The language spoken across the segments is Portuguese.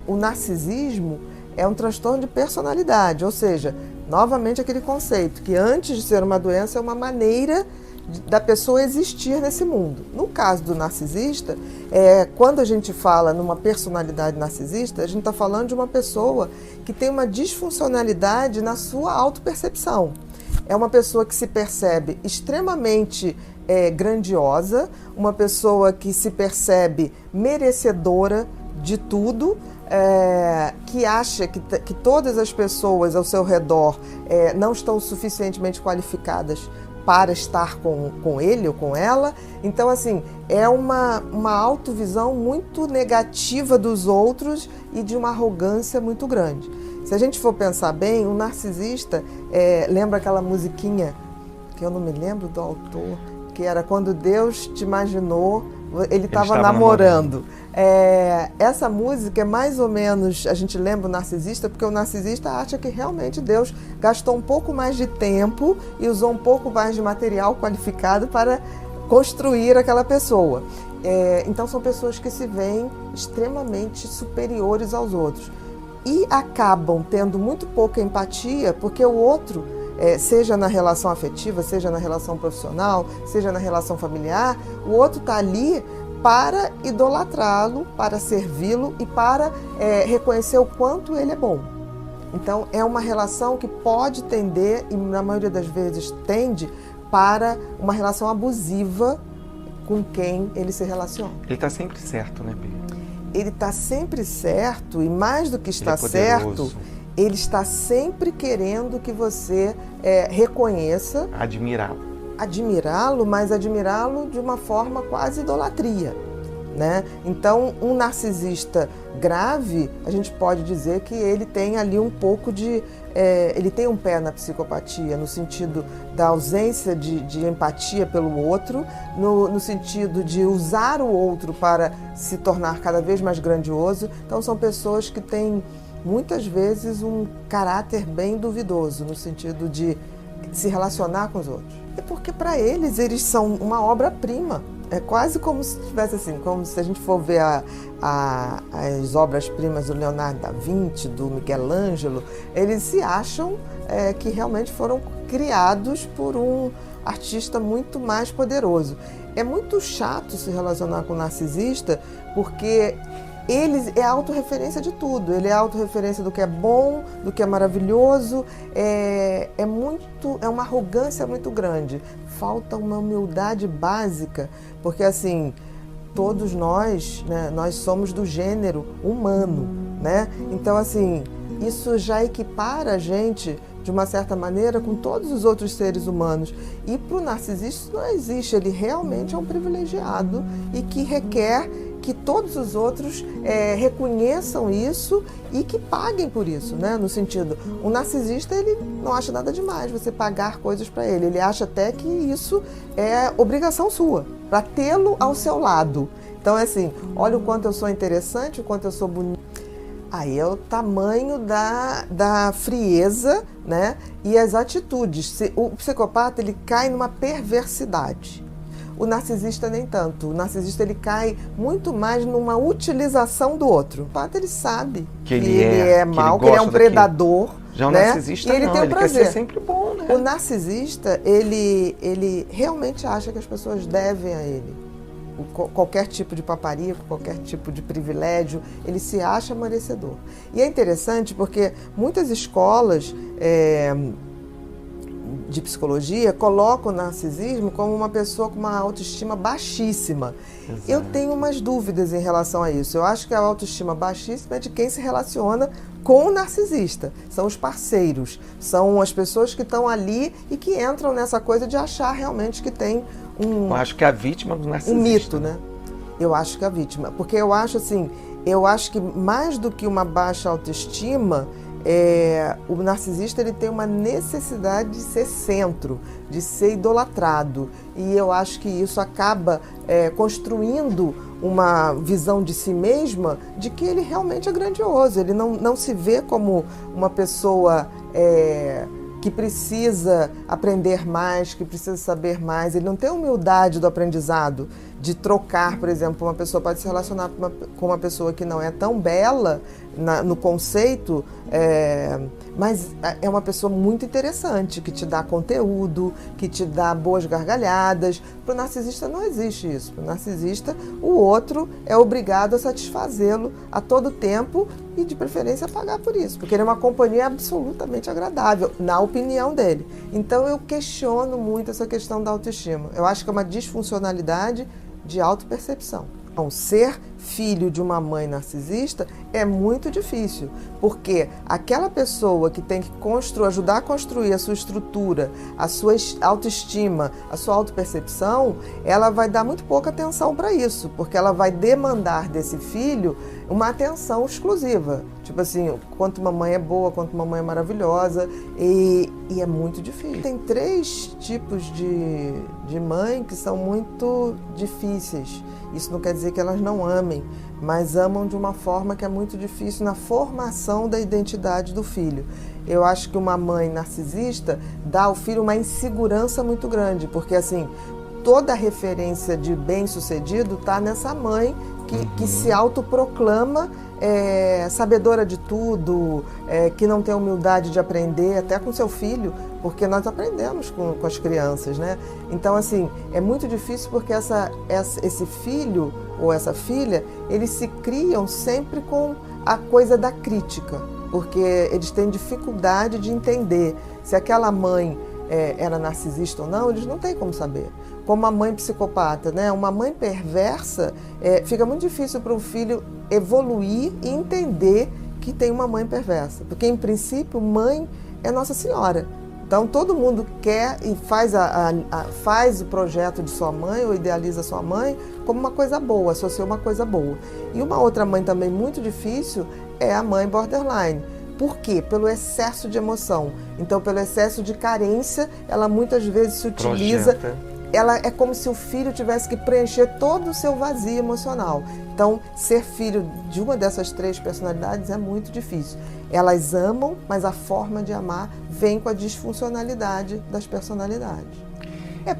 o narcisismo é um transtorno de personalidade, ou seja, novamente aquele conceito que antes de ser uma doença é uma maneira da pessoa existir nesse mundo. No caso do narcisista, quando a gente fala numa personalidade narcisista, a gente está falando de uma pessoa que tem uma disfuncionalidade na sua autopercepção. É uma pessoa que se percebe extremamente grandiosa, uma pessoa que se percebe merecedora de tudo, que acha que todas as pessoas ao seu redor não estão suficientemente qualificadas para estar com ele ou com ela. Então, assim, é uma autovisão muito negativa dos outros e de uma arrogância muito grande. Se a gente for pensar bem, o narcisista, lembra aquela musiquinha, que eu não me lembro do autor, que era Quando Deus Te Imaginou, ele estava namorando. Essa música é mais ou menos, a gente lembra o narcisista, porque o narcisista acha que realmente Deus gastou um pouco mais de tempo e usou um pouco mais de material qualificado para construir aquela pessoa. Então são pessoas que se veem extremamente superiores aos outros e acabam tendo muito pouca empatia, porque o outro, seja na relação afetiva, seja na relação profissional, seja na relação familiar, o outro está ali para idolatrá-lo, para servi-lo e para reconhecer o quanto ele é bom. Então é uma relação que pode tender, e na maioria das vezes tende, para uma relação abusiva com quem ele se relaciona. Ele está sempre certo, né, Bia? Ele está sempre certo, e mais do que está certo, ele está sempre querendo que você reconheça. Admirá-lo, mas admirá-lo de uma forma quase idolatria, né? Então, um narcisista grave, a gente pode dizer que ele tem ali um pouco de... ele tem um pé na psicopatia, no sentido da ausência de empatia pelo outro, no sentido de usar o outro para se tornar cada vez mais grandioso. Então, são pessoas que têm, muitas vezes, um caráter bem duvidoso, no sentido de se relacionar com os outros. É porque, para eles são uma obra-prima. É quase como se tivesse assim, como se a gente for ver as obras-primas do Leonardo da Vinci, do Miguel Ângelo, eles se acham que realmente foram criados por um artista muito mais poderoso. É muito chato se relacionar com o narcisista, porque ele é a autorreferência de tudo, ele é a autorreferência do que é bom, do que é maravilhoso, é uma arrogância muito grande, falta uma humildade básica, porque assim, todos nós, né, nós somos do gênero humano, né? Então assim, isso já equipara a gente de uma certa maneira com todos os outros seres humanos. E para o narcisista isso não existe, ele realmente é um privilegiado e que requer que todos os outros reconheçam isso e que paguem por isso, né? No sentido, o narcisista, ele não acha nada demais você pagar coisas para ele, ele acha até que isso é obrigação sua, para tê-lo ao seu lado. Então é assim, olha o quanto eu sou interessante, o quanto eu sou bonita. Aí é o tamanho da frieza, né? E as atitudes. O psicopata, ele cai numa perversidade. O narcisista nem tanto. O narcisista, ele cai muito mais numa utilização do outro. O psicopata, ele sabe que ele é mau, que ele é um predador. Já o né? narcisista e ele não, tem o ele prazer. quer ser sempre bom, né? O narcisista, ele realmente acha que as pessoas devem a ele. Qualquer tipo de paparico, qualquer tipo de privilégio, ele se acha merecedor. E é interessante porque muitas escolas de psicologia colocam o narcisismo como uma pessoa com uma autoestima baixíssima. Exato. Eu tenho umas dúvidas em relação a isso. Eu acho que a autoestima baixíssima é de quem se relaciona com o narcisista. São os parceiros, são as pessoas que estão ali e que entram nessa coisa de achar realmente que tem eu acho que é a vítima do narcisista. Um mito, né? Eu acho que é a vítima. Porque eu acho assim, que mais do que uma baixa autoestima, o narcisista, ele tem uma necessidade de ser centro, de ser idolatrado. E eu acho que isso acaba construindo uma visão de si mesma de que ele realmente é grandioso. Ele não se vê como uma pessoa que precisa aprender mais, que precisa saber mais. Ele não tem humildade do aprendizado, de trocar, por exemplo, uma pessoa pode se relacionar com uma pessoa que não é tão bela no conceito, mas é uma pessoa muito interessante, que te dá conteúdo, que te dá boas gargalhadas. Para o narcisista não existe isso. Para o narcisista, o outro é obrigado a satisfazê-lo a todo tempo e, de preferência, pagar por isso, porque ele é uma companhia absolutamente agradável, na opinião dele. Então, eu questiono muito essa questão da autoestima. Eu acho que é uma disfuncionalidade de autopercepção. Então, ser filho de uma mãe narcisista é muito difícil, porque aquela pessoa que tem que ajudar a construir a sua estrutura, a sua autoestima, a sua autopercepção, ela vai dar muito pouca atenção para isso, porque ela vai demandar desse filho uma atenção exclusiva. Tipo assim, quanto mamãe é boa, quanto mamãe é maravilhosa, e é muito difícil. Tem 3 tipos de mãe que são muito difíceis. Isso não quer dizer que elas não amem, mas amam de uma forma que é muito difícil na formação da identidade do filho. Eu acho que uma mãe narcisista dá ao filho uma insegurança muito grande, porque assim, toda a referência de bem-sucedido está nessa mãe que se autoproclama sabedora de tudo, que não tem humildade de aprender, até com seu filho, porque nós aprendemos com as crianças, né? Então, assim, é muito difícil porque esse filho ou essa filha, eles se criam sempre com a coisa da crítica, porque eles têm dificuldade de entender se aquela mãe era narcisista ou não, eles não têm como saber. Como uma mãe psicopata, né? Uma mãe perversa, fica muito difícil para o filho evoluir e entender que tem uma mãe perversa. Porque, em princípio, mãe é Nossa Senhora. Então, todo mundo quer e faz o projeto de sua mãe ou idealiza sua mãe como uma coisa boa, associa uma coisa boa. E uma outra mãe também muito difícil é a mãe borderline. Por quê? Pelo excesso de emoção. Então, pelo excesso de carência, ela muitas vezes se utiliza... Ela é como se o filho tivesse que preencher todo o seu vazio emocional. Então, ser filho de uma dessas 3 personalidades é muito difícil. Elas amam, mas a forma de amar vem com a disfuncionalidade das personalidades.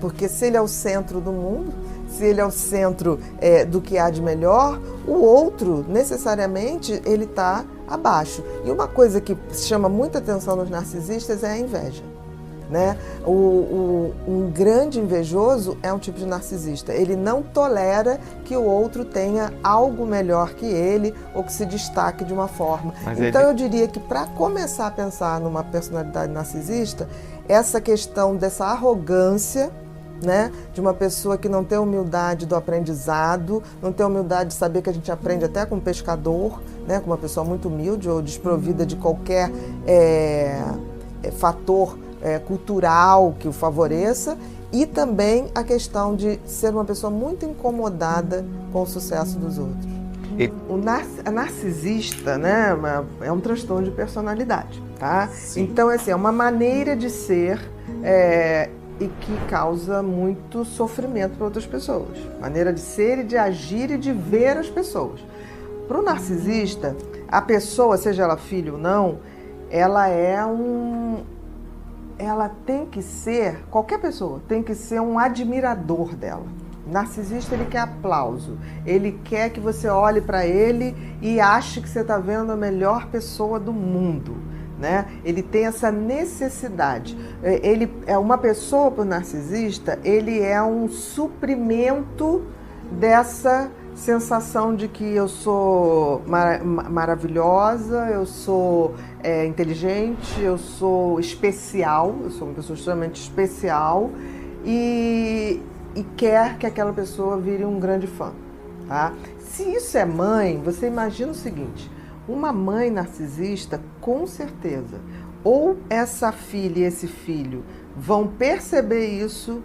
Porque se ele é o centro do mundo, se ele é o centro do que há de melhor, o outro, necessariamente, ele está abaixo. E uma coisa que chama muita atenção nos narcisistas é a inveja. Né? Um grande invejoso é um tipo de narcisista. Ele não tolera que o outro tenha algo melhor que ele ou que se destaque de uma forma. Então eu diria que para começar a pensar numa personalidade narcisista, essa questão dessa arrogância, né, de uma pessoa que não tem humildade do aprendizado, não tem humildade de saber que a gente aprende até com um pescador, né, com uma pessoa muito humilde ou desprovida de qualquer fator cultural que o favoreça, e também a questão de ser uma pessoa muito incomodada com o sucesso dos outros. A narcisista, né, é um transtorno de personalidade, tá? Sim. Então, assim, é uma maneira de ser e que causa muito sofrimento para outras pessoas. Maneira de ser e de agir e de ver as pessoas. Para o narcisista, a pessoa, seja ela filho ou não, ela tem que ser, qualquer pessoa tem que ser um admirador dela. O narcisista, ele quer aplauso, ele quer que você olhe para ele e ache que você está vendo a melhor pessoa do mundo, né? Ele tem essa necessidade. Ele é uma pessoa, para o narcisista, ele é um suprimento dessa sensação de que eu sou maravilhosa, eu sou inteligente, eu sou especial, eu sou uma pessoa extremamente especial e quer que aquela pessoa vire um grande fã, tá? Se isso é mãe, você imagina o seguinte, uma mãe narcisista, com certeza, ou essa filha e esse filho vão perceber isso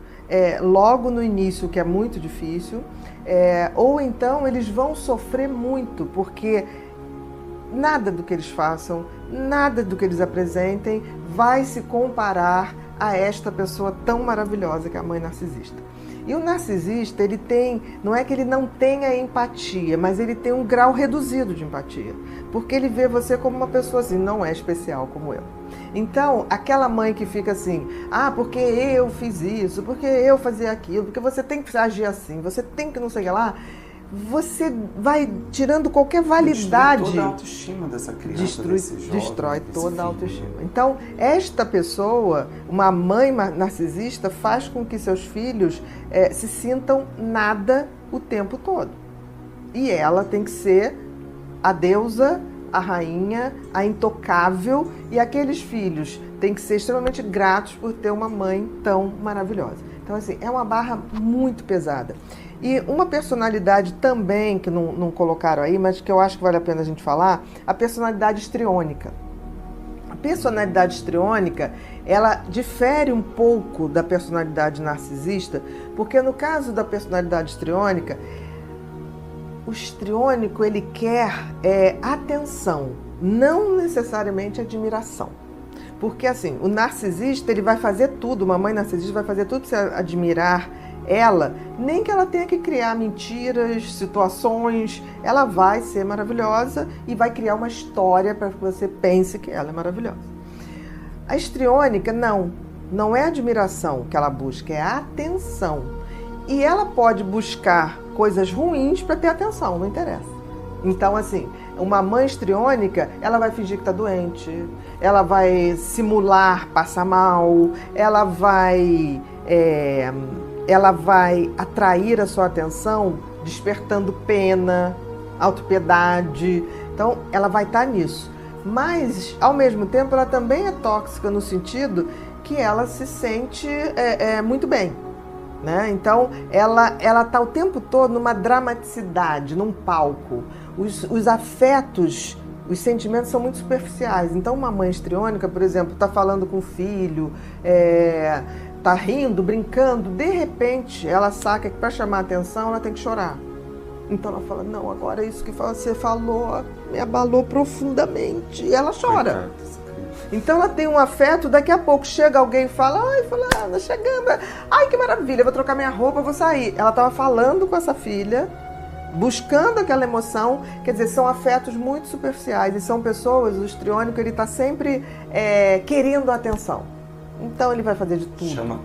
logo no início, que é muito difícil, ou então eles vão sofrer muito, porque nada do que eles façam, nada do que eles apresentem vai se comparar a esta pessoa tão maravilhosa que é a mãe narcisista. E o narcisista, ele tem, não é que ele não tenha empatia, mas ele tem um grau reduzido de empatia, porque ele vê você como uma pessoa assim, não é especial como eu. Então, aquela mãe que fica assim, porque eu fiz isso, porque eu fazia aquilo, porque você tem que agir assim, você tem que não sei o que lá, você vai tirando qualquer validade. Destrói toda a autoestima dessa criança, desse jovem, destrói toda a autoestima. Então, esta pessoa, uma mãe narcisista, faz com que seus filhos se sintam nada o tempo todo. E ela tem que ser a deusa, a rainha, a intocável, e aqueles filhos têm que ser extremamente gratos por ter uma mãe tão maravilhosa. Então, assim, é uma barra muito pesada. E uma personalidade também, que não colocaram aí, mas que eu acho que vale a pena a gente falar, a personalidade histriônica. A personalidade histriônica, ela difere um pouco da personalidade narcisista, porque no caso da personalidade histriônica, o histriônico, ele quer atenção, não necessariamente admiração. Porque assim, o narcisista, ele vai fazer tudo, uma mãe narcisista vai fazer tudo para você admirar ela, nem que ela tenha que criar mentiras, situações, ela vai ser maravilhosa e vai criar uma história para que você pense que ela é maravilhosa. A histriônica, não é admiração que ela busca, é atenção. E ela pode buscar coisas ruins para ter atenção, não interessa. Então, assim, uma mãe histriônica, ela vai fingir que está doente, ela vai simular passar mal, ela vai atrair a sua atenção despertando pena, autopiedade. Então, ela vai estar nisso. Mas, ao mesmo tempo, ela também é tóxica no sentido que ela se sente muito bem, né? Então, ela está o tempo todo numa dramaticidade, num palco. Os afetos, os sentimentos são muito superficiais. Então, uma mãe histriônica, por exemplo, está falando com o filho, tá rindo, brincando, de repente ela saca que para chamar a atenção ela tem que chorar. Então ela fala, não, agora isso que você falou me abalou profundamente. E ela chora. Então ela tem um afeto, daqui a pouco chega alguém e fala, ai, fulana, chegando, ai, que maravilha, vou trocar minha roupa, vou sair. Ela estava falando com essa filha, buscando aquela emoção, quer dizer, são afetos muito superficiais e são pessoas, o histriônico, ele está sempre querendo a atenção. Então ele vai fazer de tudo. Chama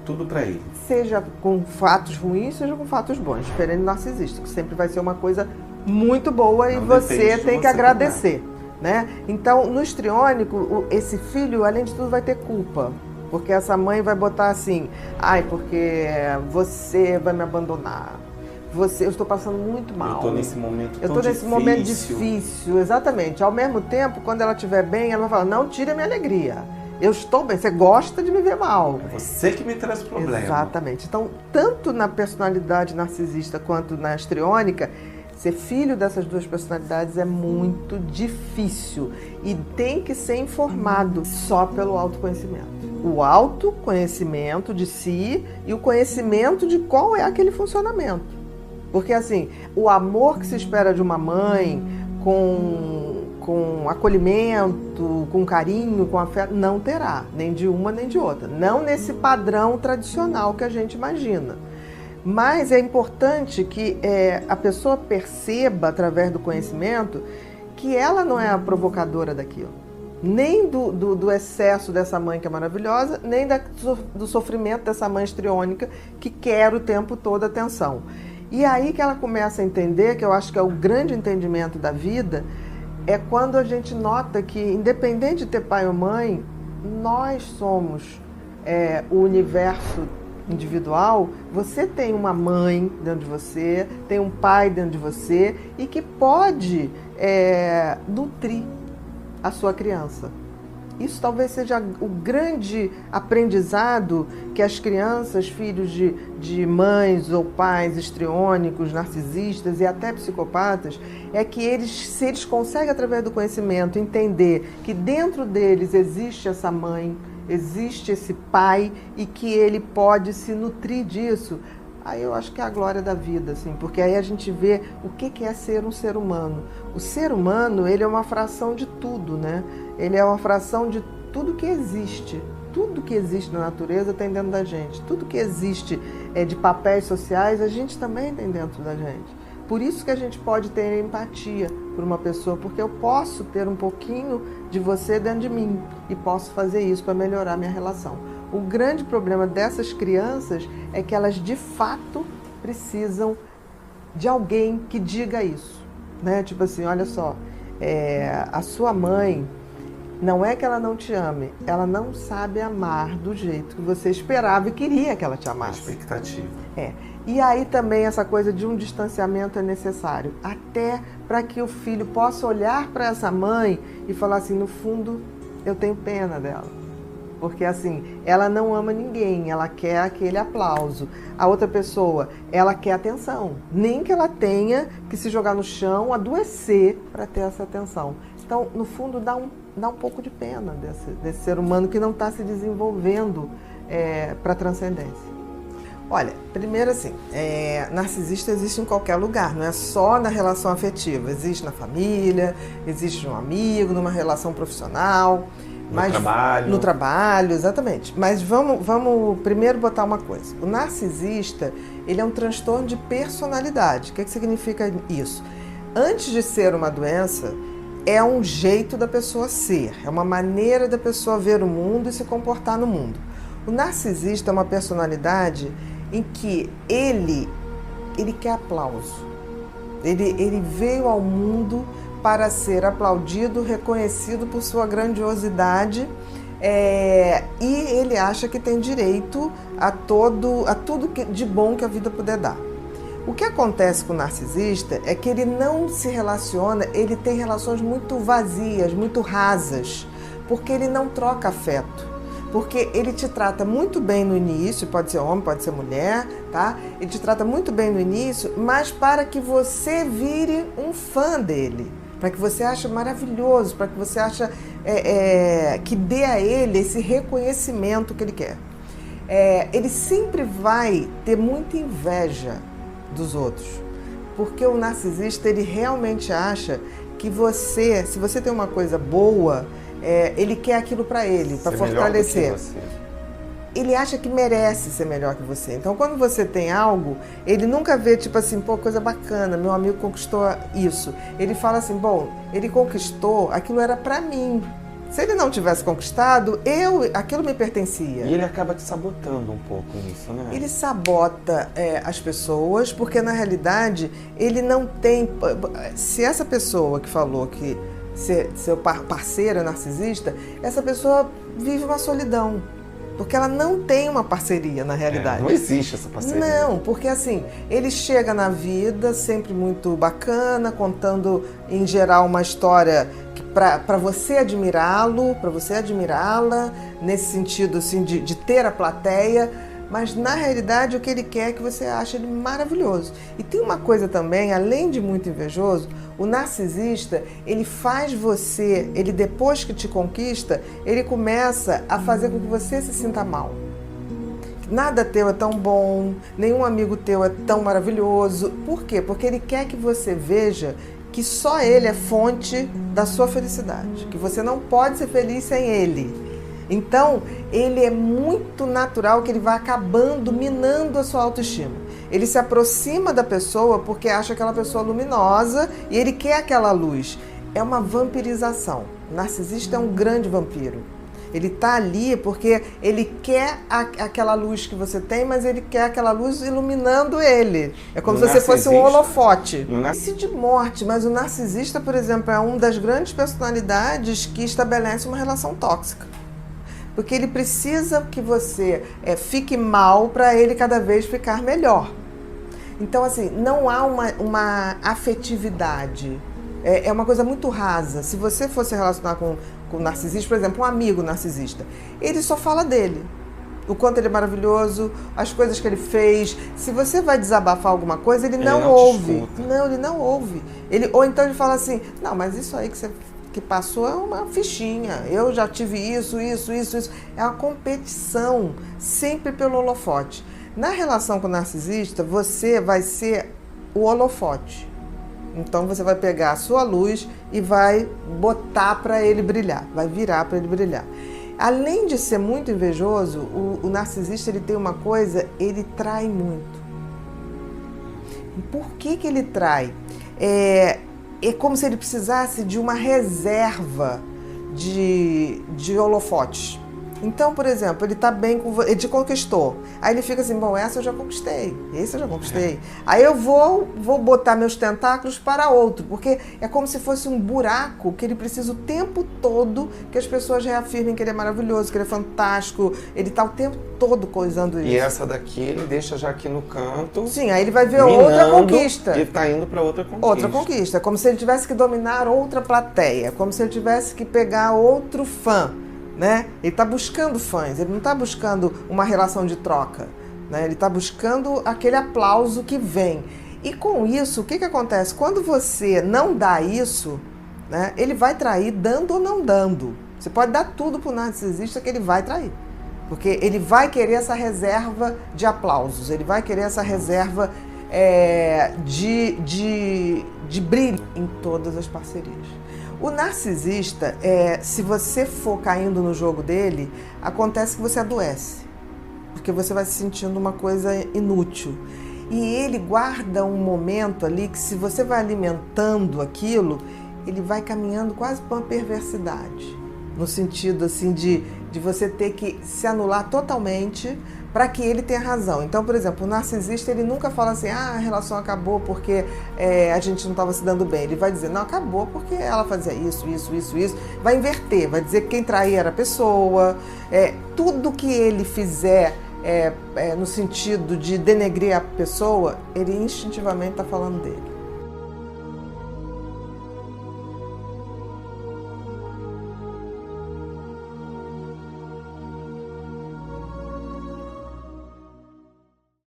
tudo para ele. Seja com fatos ruins, seja com fatos bons. Diferente do narcisista, que sempre vai ser uma coisa muito boa e você tem que agradecer, né? Então, no histriônico, esse filho, além de tudo, vai ter culpa. Porque essa mãe vai botar assim, porque você vai me abandonar. Eu estou passando muito mal. Eu estou nesse momento Eu estou nesse momento difícil, exatamente. Ao mesmo tempo, quando ela estiver bem, ela vai falar, não tire a minha alegria. Eu estou bem, você gosta de me ver mal. É você que me traz problema. Exatamente. Então, tanto na personalidade narcisista quanto na histriônica, ser filho dessas duas personalidades é muito difícil e tem que ser informado só pelo autoconhecimento. O autoconhecimento de si e o conhecimento de qual é aquele funcionamento. Porque, assim, o amor que se espera de uma mãe com acolhimento, com carinho, com afeto, não terá, nem de uma nem de outra. Não nesse padrão tradicional que a gente imagina. Mas é importante que a pessoa perceba, através do conhecimento, que ela não é a provocadora daquilo. Nem do excesso dessa mãe que é maravilhosa, nem do sofrimento dessa mãe histriônica que quer o tempo todo atenção. E aí que ela começa a entender, que eu acho que é o grande entendimento da vida, é quando a gente nota que, independente de ter pai ou mãe, nós somos o universo individual. Você tem uma mãe dentro de você, tem um pai dentro de você e que pode nutrir a sua criança. Isso talvez seja o grande aprendizado que as crianças, filhos de mães ou pais histriônicos, narcisistas e até psicopatas, é que se eles conseguem, através do conhecimento, entender que dentro deles existe essa mãe, existe esse pai e que ele pode se nutrir disso, aí eu acho que é a glória da vida, assim, porque aí a gente vê o que é ser um ser humano. O ser humano, ele é uma fração de tudo, né? Ele é uma fração de tudo que existe na natureza tem dentro da gente. Tudo que existe de papéis sociais, a gente também tem dentro da gente. Por isso que a gente pode ter empatia por uma pessoa, porque eu posso ter um pouquinho de você dentro de mim e posso fazer isso para melhorar minha relação. O grande problema dessas crianças é que elas de fato precisam de alguém que diga isso, né? Tipo assim, olha só, a sua mãe, não é que ela não te ame, ela não sabe amar do jeito que você esperava e queria que ela te amasse. A expectativa. E aí também essa coisa de um distanciamento é necessário, até para que o filho possa olhar para essa mãe e falar assim, no fundo, eu tenho pena dela. Porque assim, ela não ama ninguém, ela quer aquele aplauso. A outra pessoa, ela quer atenção. Nem que ela tenha que se jogar no chão, adoecer para ter essa atenção. Então, no fundo, dá um pouco de pena desse ser humano que não está se desenvolvendo para a transcendência. Olha, primeiro assim, narcisista existe em qualquer lugar, não é só na relação afetiva. Existe na família, existe no amigo, numa relação profissional. No trabalho, exatamente. Mas vamos primeiro botar uma coisa. O narcisista, ele é um transtorno de personalidade. O que significa isso? Antes de ser uma doença, é um jeito da pessoa ser. É uma maneira da pessoa ver o mundo e se comportar no mundo. O narcisista é uma personalidade em que ele quer aplauso. Ele veio ao mundo para ser aplaudido, reconhecido por sua grandiosidade, e ele acha que tem direito a tudo de bom que a vida puder dar. O que acontece com o narcisista é que ele não se relaciona, ele tem relações muito vazias, muito rasas, porque ele não troca afeto. Porque ele te trata muito bem no início, pode ser homem, pode ser mulher, tá? Ele te trata muito bem no início, mas para que você vire um fã dele. Para que você ache maravilhoso, para que você ache que dê a ele esse reconhecimento que ele quer. Ele sempre vai ter muita inveja dos outros, porque o narcisista, ele realmente acha que se você tem uma coisa boa, ele quer aquilo para ele, para fortalecer. Ele acha que merece ser melhor que você. Então, quando você tem algo, ele nunca vê, tipo assim, pô, coisa bacana, meu amigo conquistou isso. Ele fala assim, bom, ele conquistou, aquilo era pra mim. Se ele não tivesse conquistado, aquilo me pertencia. E ele acaba te sabotando um pouco nisso, né? Ele sabota as pessoas, porque na realidade, ele não tem... Se essa pessoa que falou que seu parceiro é narcisista, essa pessoa vive uma solidão. Porque ela não tem uma parceria, na realidade. Não existe essa parceria. Não, porque assim, ele chega na vida sempre muito bacana, contando, em geral, uma história para você admirá-lo, para você admirá-la, nesse sentido assim, de ter a plateia, mas na realidade o que ele quer é que você ache ele maravilhoso. E tem uma coisa também, além de muito invejoso, o narcisista, ele faz você, ele depois que te conquista, ele começa a fazer com que você se sinta mal. Nada teu é tão bom, nenhum amigo teu é tão maravilhoso. Por quê? Porque ele quer que você veja que só ele é fonte da sua felicidade, que você não pode ser feliz sem ele. Então, ele é muito natural que ele vai acabando, minando a sua autoestima. Ele se aproxima da pessoa porque acha aquela pessoa luminosa e ele quer aquela luz. É uma vampirização. O narcisista é um grande vampiro. Ele está ali porque ele quer aquela luz que você tem, mas ele quer aquela luz iluminando ele. É como se você fosse um holofote. Esse de morte, mas o narcisista, por exemplo, é uma das grandes personalidades que estabelece uma relação tóxica. Porque ele precisa que você fique mal para ele cada vez ficar melhor. Então, assim, não há uma afetividade. É uma coisa muito rasa. Se você for se relacionar com o narcisista, por exemplo, um amigo narcisista, ele só fala dele. O quanto ele é maravilhoso, as coisas que ele fez. Se você vai desabafar alguma coisa, ele não ouve. Não, ele não ouve. Ou então ele fala assim, não, mas isso aí que passou é uma fichinha. Eu já tive isso. É uma competição, sempre pelo holofote. Na relação com o narcisista, você vai ser o holofote. Então você vai pegar a sua luz e vai botar para ele brilhar, vai virar para ele brilhar. Além de ser muito invejoso, o narcisista ele tem uma coisa, ele trai muito. E por que ele trai? É como se ele precisasse de uma reserva de holofotes. Então, por exemplo, ele tá bem com você, ele te conquistou. Aí ele fica assim, bom, essa eu já conquistei, esse eu já conquistei. Aí eu vou botar meus tentáculos para outro, porque é como se fosse um buraco que ele precisa o tempo todo que as pessoas reafirmem que ele é maravilhoso, que ele é fantástico. Ele tá o tempo todo coisando isso. E essa daqui ele deixa já aqui no canto. Sim, aí ele vai ver outra conquista. E tá indo para outra conquista. Outra conquista, como se ele tivesse que dominar outra plateia, como se ele tivesse que pegar outro fã. Né? Ele está buscando fãs, ele não está buscando uma relação de troca, né? Ele está buscando aquele aplauso que vem. E com isso, o que acontece? Quando você não dá isso, né, ele vai trair dando ou não dando. Você pode dar tudo para o narcisista que ele vai trair. Porque ele vai querer essa reserva de aplausos, ele vai querer essa reserva de brilho em todas as parcerias. O narcisista, se você for caindo no jogo dele, acontece que você adoece, porque você vai se sentindo uma coisa inútil. E ele guarda um momento ali que, se você vai alimentando aquilo, ele vai caminhando quase para uma perversidade, no sentido assim de você ter que se anular totalmente para que ele tenha razão. Então, por exemplo, o narcisista, ele nunca fala assim, a relação acabou porque a gente não estava se dando bem. Ele vai dizer, não, acabou porque ela fazia isso. Vai inverter, vai dizer que quem traía era a pessoa. Tudo que ele fizer no sentido de denegrir a pessoa, ele instintivamente está falando dele.